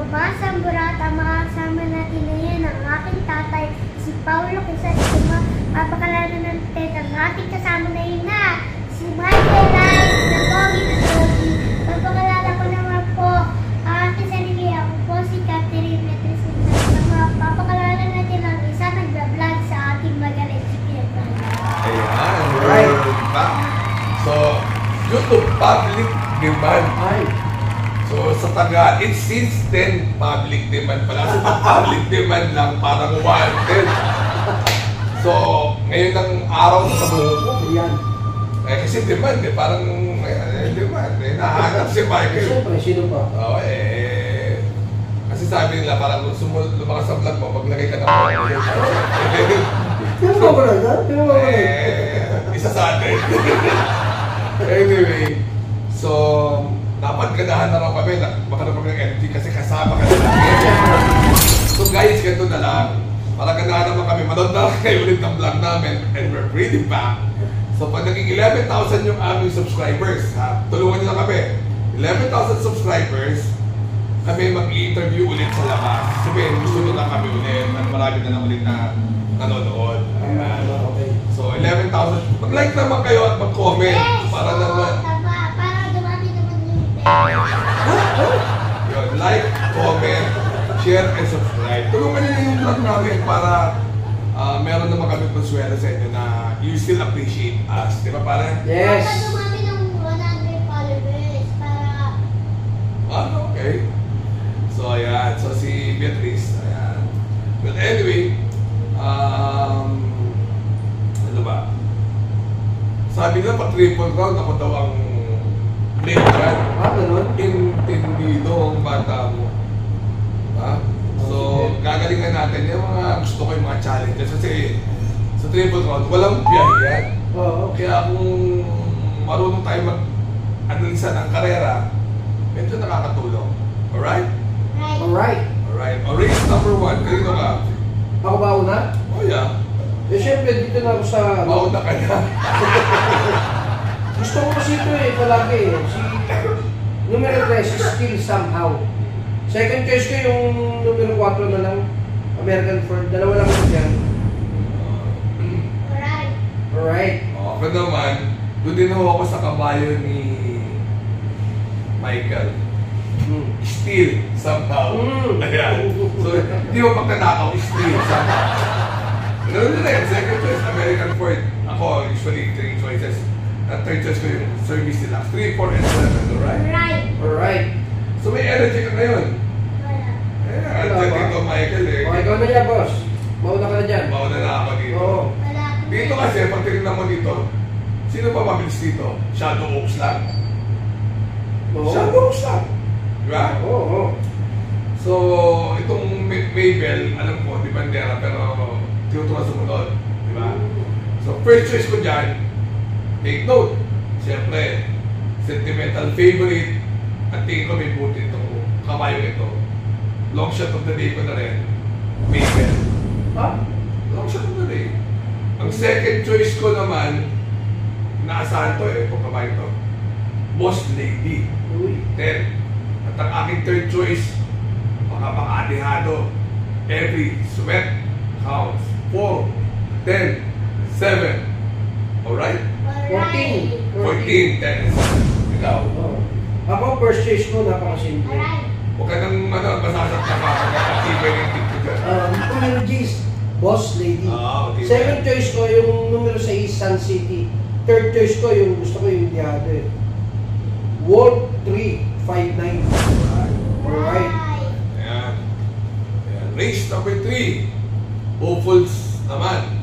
mga samburata, mga kasama natin ngayon ang aking tatay, si Paulo Quezon, mapakalala ng teta, ang ating kasama na yun na, si Michael Rai, na Pogi na Pogi. Mapakalala ko naman po, ang aking sarili, ako po si Catherine Metrisin. Mapakalala natin ang isa nagbablog sa ating magaling si Pieta. Ayan, right. So, due to public demand, so sa taga, it since then, public demand pala. So, public demand lang, parang wanted. So, ngayon ang araw sa buho ko. Ayan. Eh, kasi demand eh, parang demand eh. Nahanap si Michael. Siyempre, sino pa? Oo, kasi sabi nila, parang kung lumakas sa vlog mo, maglagay ka ng mga. Sino ba ba na? Sino ba ba na? Isa sa atin. Anyway, so, napagkadahan na raw kami, makaroon kami ng energy kasi kasama ka na. So guys, ganito na lang. Para ganahan naman kami, manood na kayo ulit ng vlog namin and we're really back. So pag naging 11,000 yung aming subscribers, ha, tulungan nyo na kami. 11,000 subscribers, kami mag-i-interview ulit sa labas. Sabihin, gusto nyo lang kami ulit at marami na lang ulit na nanonood. So 11,000, mag-like naman kayo at mag-comment para naman. Para dumami naman yung pera. Yun, like, comment, share, and subscribe. Tulungan nyo yung vlog namin para meron naman kami konsuelo sa inyo na you still appreciate us. Di ba parang? Yes! Para dumami ng 100 followers. Para... Okay. So, ayan. So, si Beatrice. Ayan. But anyway, ano ba? Sabi nila, pa-triple round ako daw ang play dyan. Ganun? Intindido ang bata mo. So, gagalingan natin yung mga gusto ko yung mga challenges. Kasi sa triple round, walang biyahe yan. Kaya kung marunong tayo mag-analisa ng karera, medyo nakakatulong. Alright? Alright. Alright. O race number 1, kanino ka? Ako ba una? Oh yeah. Eh syempre, dito na ako sa... Mauna ka na. Gusto ko kasi ito palagi Si numero 3, si Still Somehow. Second choice ko yung numero 4 na lang. American Ford. Dalawa lang ito dyan. Alright. Alright. Ako naman, doon din ako sa kabayo ni Michael. Still somehow. Ayan. So, hindi mo pagkatakaw, still somehow. Ganun din second choice, American Ford. Ako, usually 3 choices. At third choice ko yung service nila. 3, 4, and 7, alright? Alright. Alright. So may energy ka ngayon. Wala. At dito Michael Okay, ikaw na yan, boss. Mauna ka na dyan. Mauna na ako dito. Oo. Wala. Dito kasi, pag tinignan mo dito, sino ba mabilis dito? Shadow Oaks lang. Shadow Oaks lang. Diba? Oo. So, itong Mabel, alam ko, di bandera, pero tinutuwa sumunod. Diba? So, first choice ko dyan, take note. Siyempre, sentimental favorite, at tingin ko may buti itong kabayo ito. Long shot of the day ko na rin, Mabel. Long shot of the day. Ang second choice ko naman, naasahan to itong kabayo to, Boss Lady. 10. At ang aking third choice, makapakadihado. Every sweat counts. 4, 10, 7. Alright? 14. 14, 10, 7. Ikaw. Ako, first choice ko, napakasimple. Alright. Huwag ka nang masasakta ka pagkakatibay ng tip ko dyan. Numero G's, Boss Lady. Okay. Second choice ko, yung numero 6, Sun City. Third choice ko, yung gusto ko yung Diado eh. World 359. Alright. Ayan. Ayan. Race number 3. Hopefuls naman.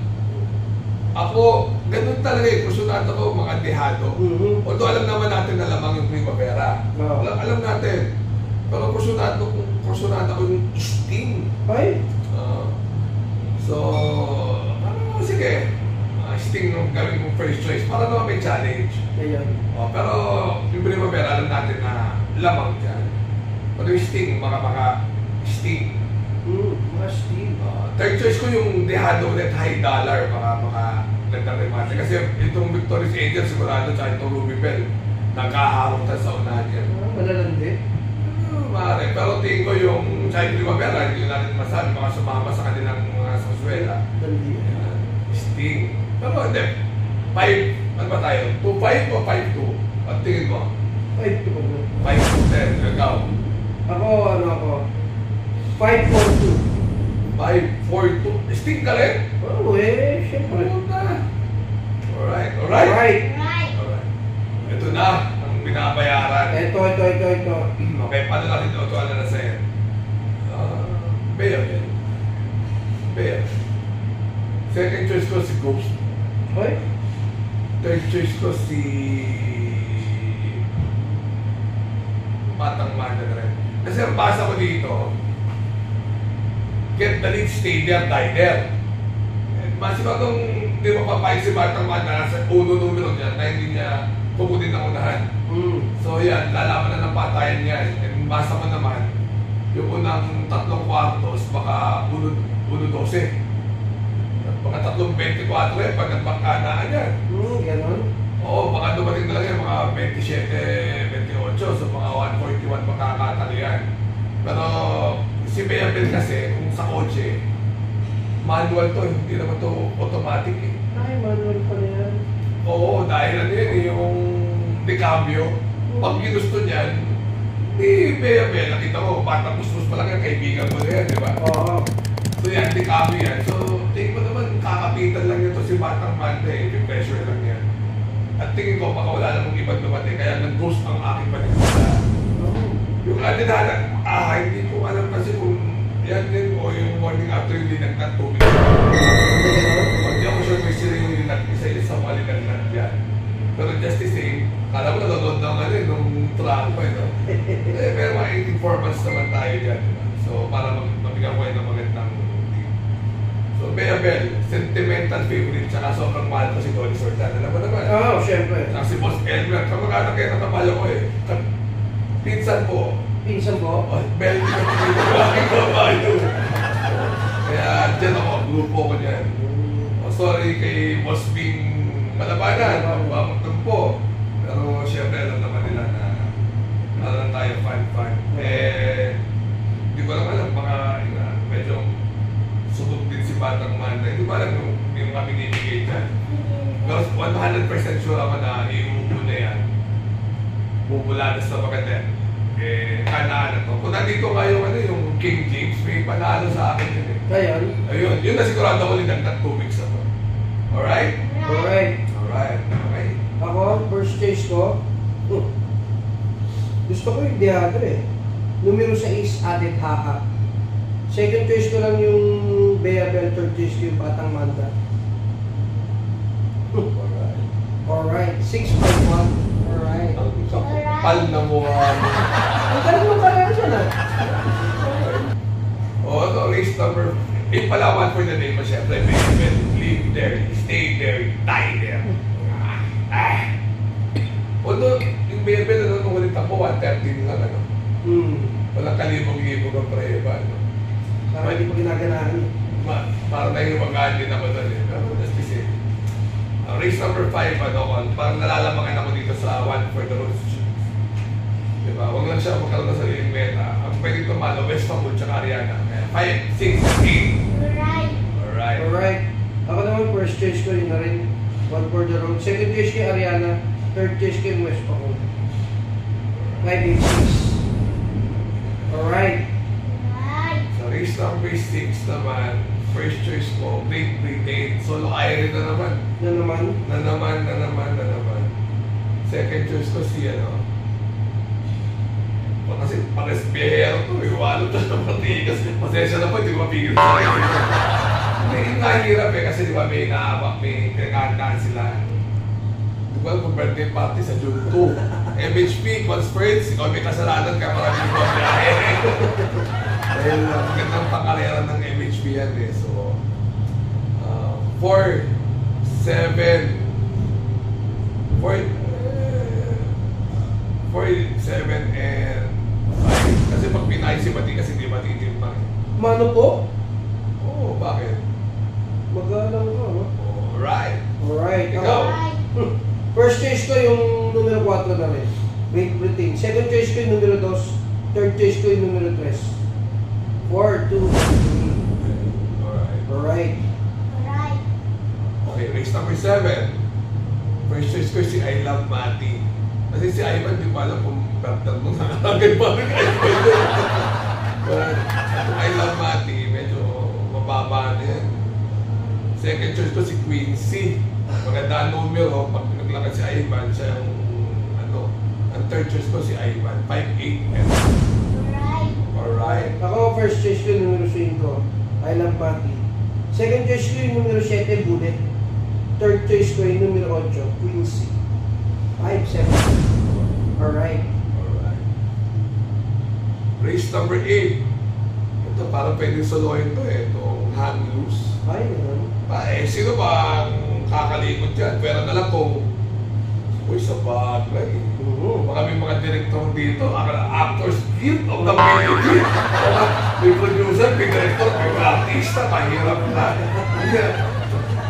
Ako, ganun talaga eh. Kursunado ko mga dehado. Although alam naman natin na lamang yung primavera. Alam natin. Pero kursunado ko yung Sting. Ay? So, sige. Sting nung gawin mong first choice para naman may challenge. Ayan. Pero yung primavera, alam natin na lamang dyan. Pero yung Sting, mga Sting. Mga Sting. Third choice ko yung dehado ulit, high dollar, mga nagtarimate. Kasi itong Victorious Angel, sigurado, tsaka itong Ruby Bell, nagkaharong sa unahan yan. Malalandi. maaari. Pero tingin ko yung Child Primavera, hindi natin masabi, baka sumama sa kanilang mga saswela. Sting. Pero hindi. 5, ano ba tayo? 2-5 o 5-2? At tingin mo? 5-2 ba? 5-10. Ikaw? Ako, ano ako? 5-4-2. 5-4-2. Sting ka rin? Oo, syempre. Alright. Alright. Right. Ito na ang binabayaran. Ito. Okay, paano natin ito? Ito ano na sa'yo? Bea. Second choice ko si Ghost. Hoy? Third choice ko si Batang Manda na rin. Kasi ang basa ko dito, get the lead, stay there, die there. Masigurong hindi mapapayag si Batang Manda sa uno numero niya na hindi niya puputin ng unahan. So yan, lalaman na ng patayan niya. And basa ko naman, yung unang 3 kwartos, baka 1-12. Baka 3-24 pag nagpagkanaan yan. Ganon. Oo, baka dumating na lang yan, mga 27, 28, so mga 141 makakatalo yan. Pero si Bea Bell kasi, kung sa kotse, manual to, hindi naman to automatic eh. Ay, manual pala yan. Oo, dahil ano yan eh, yung decambio. Pag ginusto niyan, Bea Bell, nakita mo, batang busbus pa lang yan, kaibigan mo na yan, di ba? Oo. So yan, decambio yan. So, tingin mo naman, kakapitan lang ito si Batang Manda eh, yung pressure lang yan. At tingin ko, baka wala namang ibang dumating, kaya nag-boost ang aking panigurda. Yung atin hindi ko alam kasi kung yan din o yung morning after yung linagnan tubig. Hindi ako sure may sila yung linag, isa mga linagnan yan. Pero just the same, kala mo nanonood na nga rin nung track pa no? Pero mga 18 formats naman tayo dyan. So para mabigyan ko ng magandang team. So Bea Bell, sentimental favorite, tsaka sobrang mahal ko si Tony Sortan. Alam mo naman? Oo, syempre. Tsaka si Boss Elmer, kamag-anak kayo natamalo ko eh. Pinsan po. Pinsan ko? Bell, kaya dyan ako, grupo ko dyan. Sorry kay Boss Bing Malabanan, magpapagtagpo. Pero syempre alam naman nila na alam tayo fan. Hindi ko lang alam, baka medyo subok din si Batang Manda. Hindi ko alam yung kami binibigay dyan. Pero 100% sure ako na iuupo na yan. Bubuladas na maganda. Kanaan to. Kung nandito nga yung King James, may panalo sa akin yun eh. Kaya? Ayun, yun na sigurado ko linagnan 2 weeks ako. Alright? Alright. Okay. Ako, first choice ko, gusto ko yung Deadre. Numero 6, Added Haha. Second choice ko lang yung Bea Bell, third choice ko yung Batang Manda. Alright, 6.1. Alright. Pal na mukha mo. Ang galing mo pala siya na. Ito, race number 8 pala, 1 for the day. Siyempre, live there, stay there, die there. Although, yung Bea Bell, nung ulit ako, 113 lang, ano? Walang kalibog-libog ang preba, ano? Parang hindi ko ginaganahan. Parang nahihimagahan din ako doon, eh. Pero, just the same. Race number 5, parang nalalamangan ako dito sa 1 for the road. Diba? Huwag lang siya magkaroon ng sariling meta. Ang pwede tumalo, West Pamul, tsaka Ariana. 5, 6, 8. Alright. Ako naman, first choice ko yun na rin. 1 for the road. Second choice ko yung Ariana. Third choice ko yung West Pamul. 5, 8, 6. Alright. Sa race number 6 naman, first choice ko, Great Britain. Solo Iron na naman. Second choice ko si kasi pares biyahero to, iwalo to sa partigas. Pasensya na po, hindi ko mapigil sa akin. Hindi nahihirap eh, kasi di ba may naabak, may pinagkahandaan sila. Di ba kung birthday party sa June 2? MHP, Conspirates, ikaw may kasalanan ka, maraming mga biyahe. Dahil magandang pangarera ng MHP yan eh. So, 4, 7, 7, and 5. Kasi pag pinay si Mati kasi di matitimbang. Mano po? Oo, bakit? Magalang ka, no? Alright. Ikaw? First choice ko yung numero 4 na rin. Great Britain. Second choice ko yung numero 2, Third choice ko yung numero 3. 4, 2, 3. Alright. Alright. Alright. Okay, race number 7. First choice ko si I Love Mati. Kasi si Ivan, di ko alam kung birthday mo nakakagay pa rin kayo. But itong I Love Mati, medyo mababa na yan. Second choice ko si Quincy. Maganda ang numero, pag naglakad si Ivan, siya yung ano. Ang third choice ko si Ivan, 5'8". Alright. Alright. Ako, first choice ko yung numero 5. I Love Mati. Second choice ko yung numero 7, Bullet. Third choice ko yung numero 8, Quincy. 5, 7. Alright. Alright. Race number 8. Ito, parang pwedeng solohin to eh. Itong hang loose. Ay, naman. Sino ba ang kakalikot dyan? Pero na lang kung uy, sa bagay. Baka may mga director dito, Actors Guild of the Philippines. May producer, may director, may artista, mahirap na.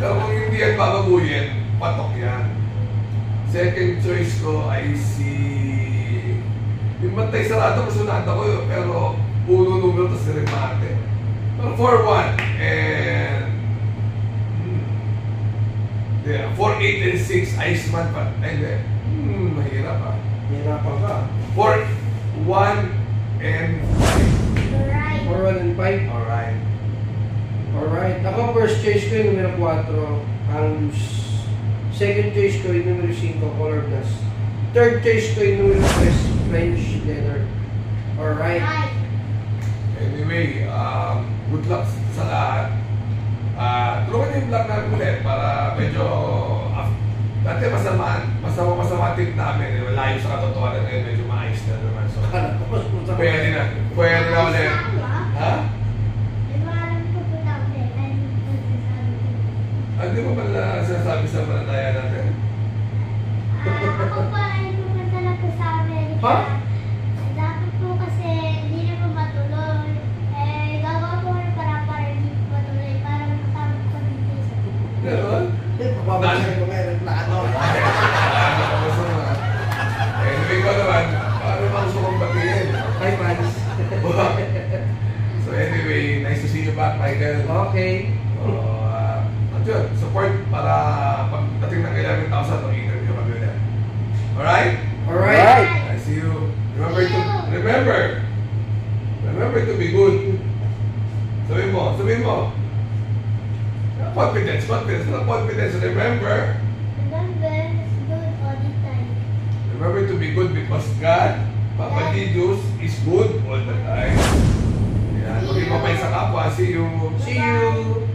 Pero kung hindi yan babaguhin, patok yan. Second choice ko ay si... Yung Bantay Sarado, masunada ko yun, pero uno numero to si Remate. Pero 4-1 and... Yeah, 4, 8, and 6, Iceman pa. Ay, hindi. Mahirap ah. Hirapan ka. 4, 1, and 5. Alright. 4, 1, and 5. Alright. Alright. Ako, first choice ko yung numero 4, hang loose. Second choice ko yung numero 5, color glass. Third choice ko yung numero 3, French leather. Alright. Alright. Anyway, good luck sa lahat. Tulungan niyo yung vlog namin ulit para medyo dati masama tip namin. Malayo sa katotohanan ngayon, medyo maayos na naman. So, pwede na. Pwede na ulit. Ha? Di mo pala sinasabi sa manataya natin? Ako pa ay pumunta na po sa Amerika. Ha? Dapat po kasi hindi na po matuloy. Gagawa po na para hindi po matuloy para makatawag ko ng visa. Gano'n? Babasay ko ngayon ang plano. Anyway ko naman, paano bang gusto kong batiin? Hi, fans. So anyway, nice to see you back, Michael. Okay. Yun, support para pagdating ng 11,000 ng interview kami ulit. Alright? Alright. I see you. Remember to be good. Sabihin mo. Confidence. Remember Remember, it's good all the time. Remember to be good because God, Papa Jesus, is good all the time. Yan. Pag ipapay sa kapwa, see you. See you.